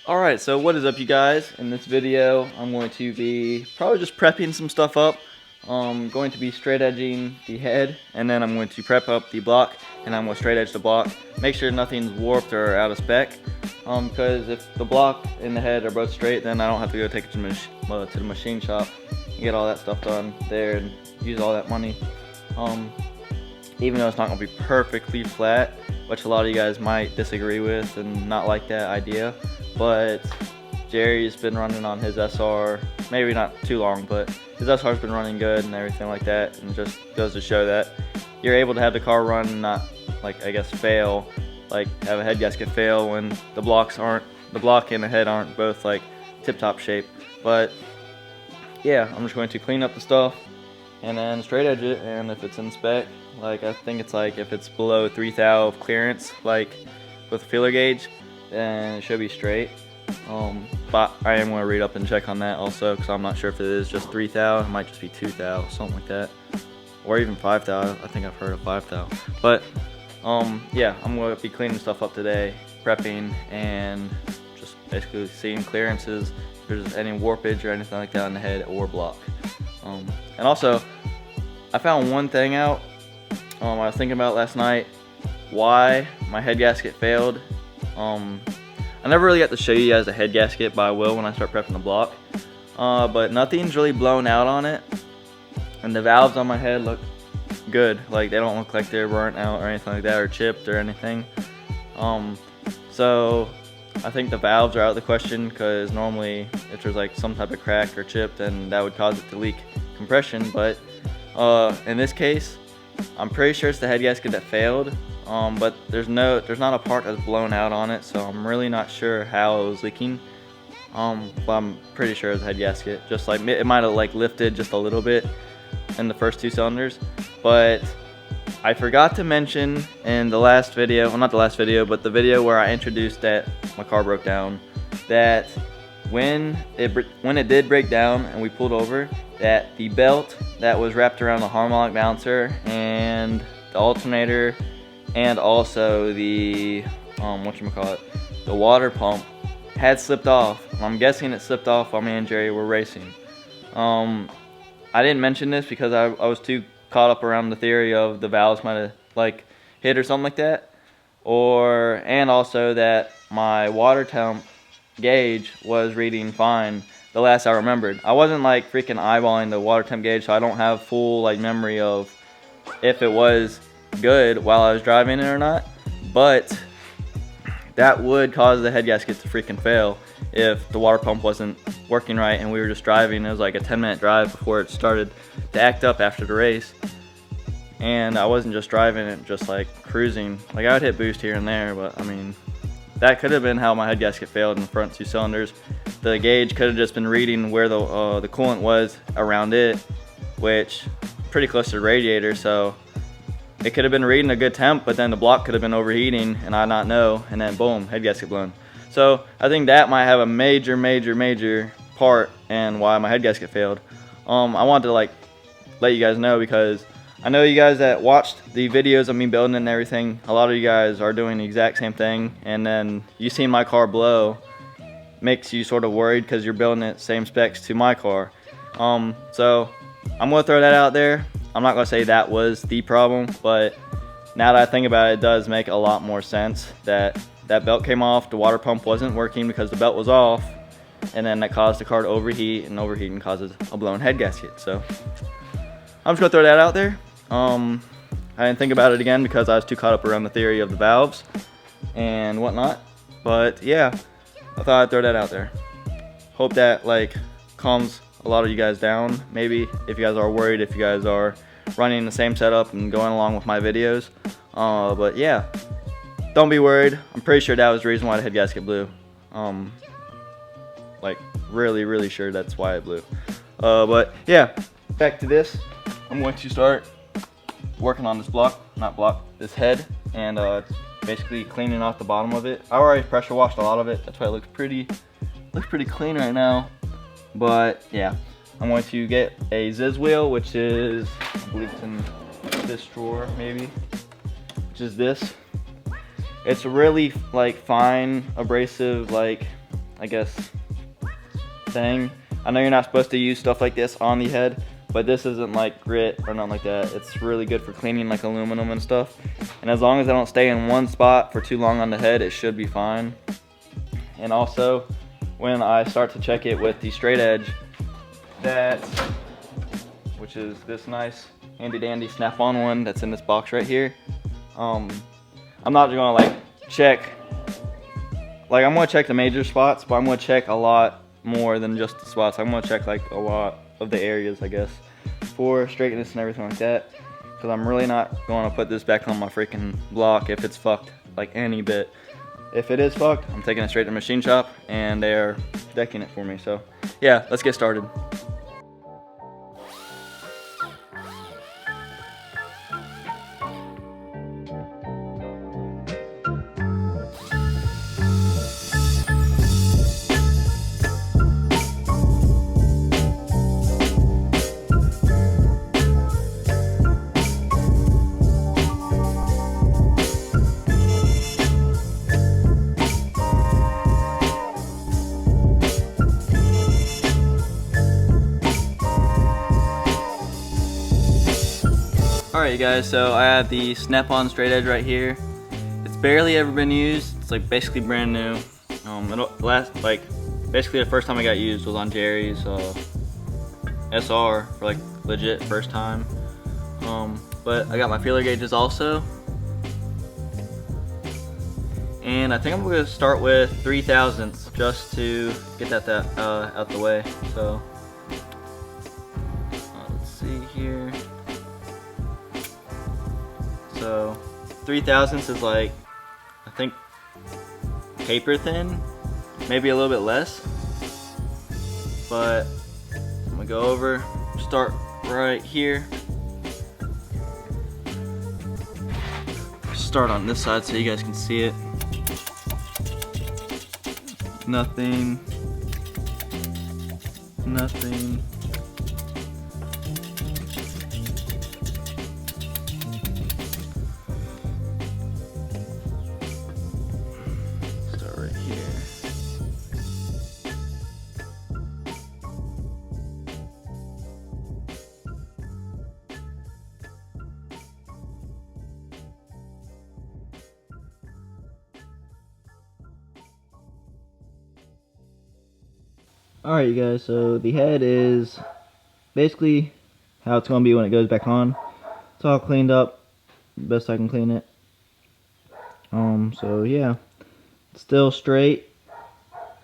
Alright, so what is up, you guys? In this video, I'm going to be probably just prepping some stuff up. I'm going to be straight edging the head, and then I'm going to prep up the block, and I'm going to straight edge the block. Make sure nothing's warped or out of spec, because if the block and the head are both straight, then I don't have to go take it to the machine shop and get all that stuff done there and use all that money. Even though it's not going to be perfectly flat, which a lot of you guys might disagree with and not like that idea. But Jerry's been running on his SR, maybe not too long, but his SR's been running good and everything like that, and just goes to show that you're able to have the car run and not, like, I guess, fail, like have a head gasket fail when the block and the head aren't both like tip-top shape. But yeah, I'm just going to clean up the stuff and then straight edge it, and if it's in spec, like I think it's like if it's below 3 thou of clearance, like with a feeler gauge, then it should be straight. But I am going to read up and check on that also, because I'm not sure if it is just 3 thou. It might just be 2 thou, something like that, or even 5 thou. I think I've heard of 5 thou. But yeah, I'm going to be cleaning stuff up today, prepping, and just basically seeing clearances, if there's any warpage or anything like that on the head or block. And also, I found one thing out. I was thinking about last night why my head gasket failed. I never really got to show you guys the head gasket, but I will when I start prepping the block. But nothing's really blown out on it, and the valves on my head look good. Like, they don't look like they're burnt out or anything like that, or chipped or anything. So I think the valves are out of the question, because normally if there's like some type of crack or chip, then that would cause it to leak compression. But in this case, I'm pretty sure it's the head gasket that failed. But there's not a part that's blown out on it, so I'm really not sure how it was leaking. But I'm pretty sure it's the head gasket. Just like it might have like lifted just a little bit in the first 2 cylinders. But I forgot to mention in the last video, well, not the last video, but the video where I introduced that my car broke down, that when it did break down and we pulled over, that the belt that was wrapped around the harmonic balancer and the alternator and also the the water pump had slipped off. I'm guessing it slipped off while me and Jerry were racing. I didn't mention this because I was too caught up around the theory of the valves might have like hit or something like that, and also that my water temp gauge was reading fine the last I remembered. I wasn't like freaking eyeballing the water temp gauge, so I don't have full like memory of if it was good while I was driving it or not. But that would cause the head gasket to freaking fail if the water pump wasn't working right and we were just driving. It was like a 10-minute drive before it started to act up after the race, and I wasn't just driving it just like cruising. Like, I would hit boost here and there, but I mean, that could have been how my head gasket failed in the front 2 cylinders. The gauge could have just been reading where the coolant was around it, which pretty close to the radiator, so it could have been reading a good temp, but then the block could have been overheating and I not know, and then boom, head gasket blown. So I think that might have a major part in why my head gasket failed. I wanted to like let you guys know, because I know you guys that watched the videos of me building it and everything, a lot of you guys are doing the exact same thing, and then you seen my car blow makes you sort of worried because you're building it same specs to my car. So I'm gonna throw that out there. I'm not gonna say that was the problem, but now that I think about it, it does make a lot more sense that that belt came off, the water pump wasn't working because the belt was off, and then that caused the car to overheat, and overheating causes a blown head gasket. So I'm just gonna throw that out there. I didn't think about it again because I was too caught up around the theory of the valves and whatnot. But yeah, I thought I'd throw that out there. Hope that like calms a lot of you guys down, maybe, if you guys are worried, if you guys are running the same setup and going along with my videos. But yeah, don't be worried. I'm pretty sure that was the reason why the head gasket blew. Like really sure that's why it blew. But yeah, back to this. I'm going to start working on this this head, and basically cleaning off the bottom of it. I already pressure washed a lot of it, that's why it looks pretty clean right now. But yeah, I'm going to get a Ziz wheel, which is, I believe it's in this drawer maybe, which is this. It's really like fine abrasive, like I guess, thing. I know you're not supposed to use stuff like this on the head, but this isn't like grit or nothing like that. It's really good for cleaning like aluminum and stuff. And as long as I don't stay in one spot for too long on the head, it should be fine. And also, when I start to check it with the Straightedge, which is this nice handy dandy snap-on one that's in this box right here. I'm not gonna like check, like I'm gonna check the major spots, but I'm gonna check a lot more than just the spots. I'm gonna check like a lot of the areas, I guess, for straightness and everything like that, because I'm really not going to put this back on my freaking block if it's fucked like any bit. If it is fucked, I'm taking it straight to the machine shop and they're decking it for me. So yeah, let's get started. Alright guys, so I have the snap-on Straightedge right here. It's barely ever been used. It's like basically brand new. Basically the first time I got used was on Jerry's SR for like legit first time. But I got my feeler gauges also. And I think I'm going to start with 3/1000 just to get that out the way. So let's see here. So 3/1000 is like, I think, paper thin, maybe a little bit less. But I'm gonna go over, start right here. Start on this side so you guys can see it. Nothing. Nothing. Alright you guys, so the head is basically how it's going to be when it goes back on. It's all cleaned up, best I can clean it. So yeah, it's still straight.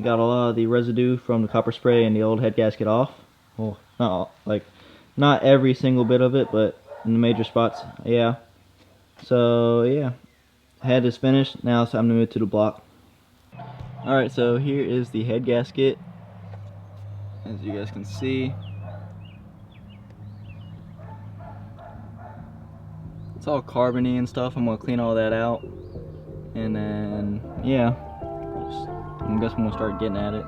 Got a lot of the residue from the copper spray and the old head gasket off. Well, not every single bit of it, but in the major spots, yeah. So yeah, head is finished. Now it's time to move to the block. Alright, so here is the head gasket. As you guys can see, it's all carbony and stuff. I'm gonna clean all that out, and then yeah, I guess I'm gonna start getting at it.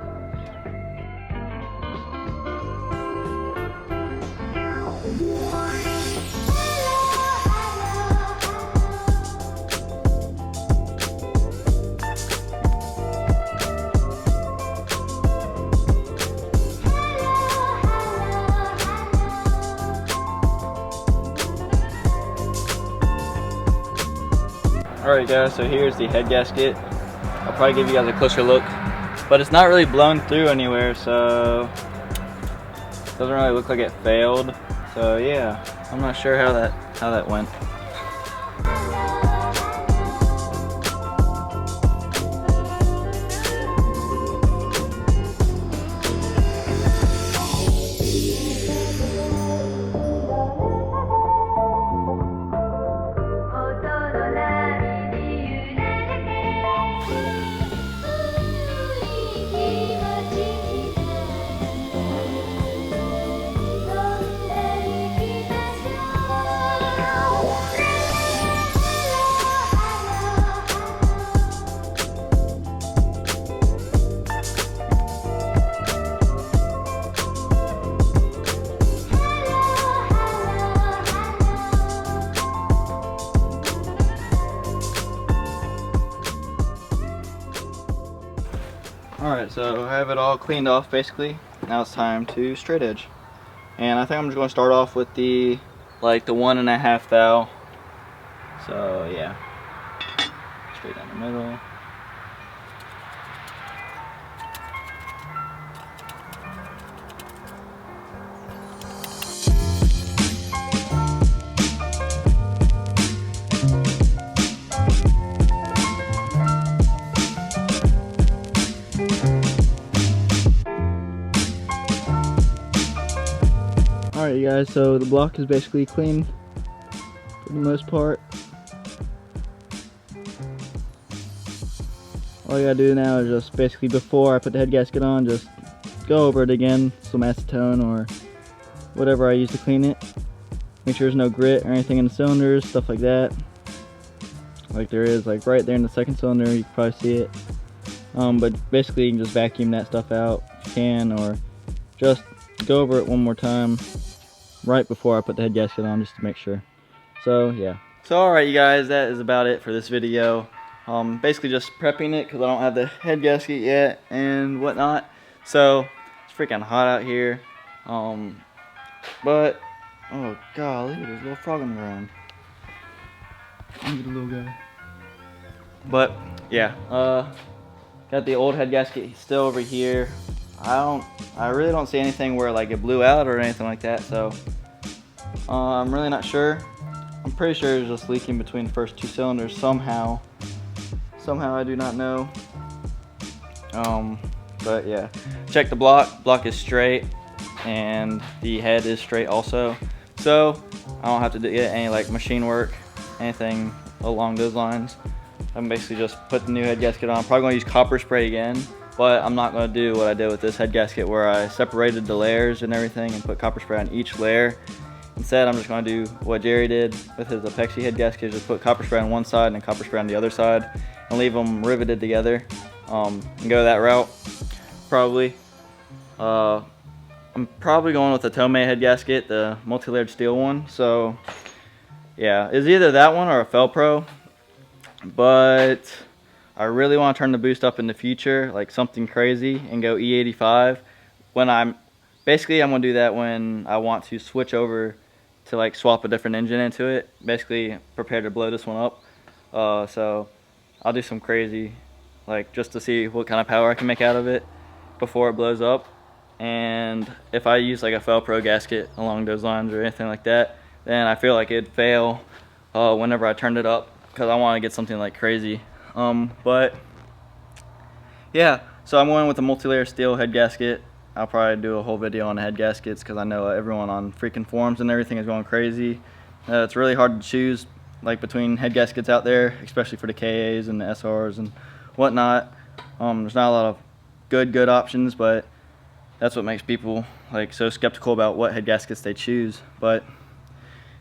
Alright guys, so here's the head gasket. I'll probably give you guys a closer look, but it's not really blown through anywhere, so it doesn't really look like it failed. So yeah, I'm not sure how that went. Alright, so I have it all cleaned off basically. Now it's time to straight edge. And I think I'm just going to start off with the 1.5 thou. So yeah, straight down the middle. Alright you guys, so the block is basically clean for the most part. All you gotta do now is just basically, before I put the head gasket on, just go over it again, some acetone or whatever I use to clean it. Make sure there's no grit or anything in the cylinders, stuff like that. Like there is, like right there in the second cylinder, you can probably see it. But basically you can just vacuum that stuff out if you can, or just go over it one more time right before I put the head gasket on, just to make sure. So yeah. So alright you guys, that is about it for this video. Basically just prepping it because I don't have the head gasket yet and whatnot. So it's freaking hot out here. But oh god, look at this little frog on the ground. Look at the little guy. But yeah, got the old head gasket still over here. I really don't see anything where like it blew out or anything like that, so I'm really not sure. I'm pretty sure it's just leaking between the first two cylinders somehow. Somehow, I do not know. But yeah, check the block. Block is straight, and the head is straight also. So I don't have to get any like machine work, anything along those lines. I'm basically just put the new head gasket on. I'm probably gonna use copper spray again, but I'm not gonna do what I did with this head gasket where I separated the layers and everything and put copper spray on each layer. Instead, I'm just gonna do what Jerry did with his Apexi head gasket, just put copper spray on one side and copper spray on the other side, and leave them riveted together, and go that route. Probably. I'm probably going with the Tomei head gasket, the multi-layered steel one. So yeah, it's either that one or a Felpro, but I really want to turn the boost up in the future, like something crazy, and go E85. When I'm gonna do that when I want to switch over to like swap a different engine into it. Basically prepare to blow this one up. So I'll do some crazy, like just to see what kind of power I can make out of it before it blows up. And if I use like a Felpro gasket along those lines or anything like that, then I feel like it'd fail whenever I turned it up, because I want to get something like crazy. But yeah, so I'm going with a multi-layer steel head gasket. I'll probably do a whole video on head gaskets because I know everyone on freaking forums and everything is going crazy. It's really hard to choose like between head gaskets out there, especially for the KAs and the SRs and whatnot. There's not a lot of good options, but that's what makes people like so skeptical about what head gaskets they choose. But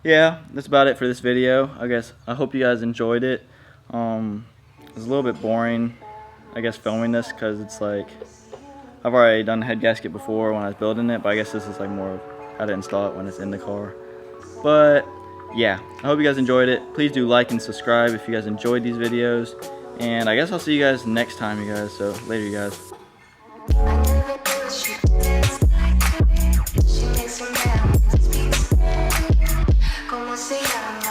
yeah, that's about it for this video. I guess I hope you guys enjoyed it. It's a little bit boring, I guess, filming this because it's like I've already done the head gasket before when I was building it, but I guess this is like more of how to install it when it's in the car. But yeah, I hope you guys enjoyed it. Please do like and subscribe if you guys enjoyed these videos, and I guess I'll see you guys next time, you guys. So later, you guys. Como se llama?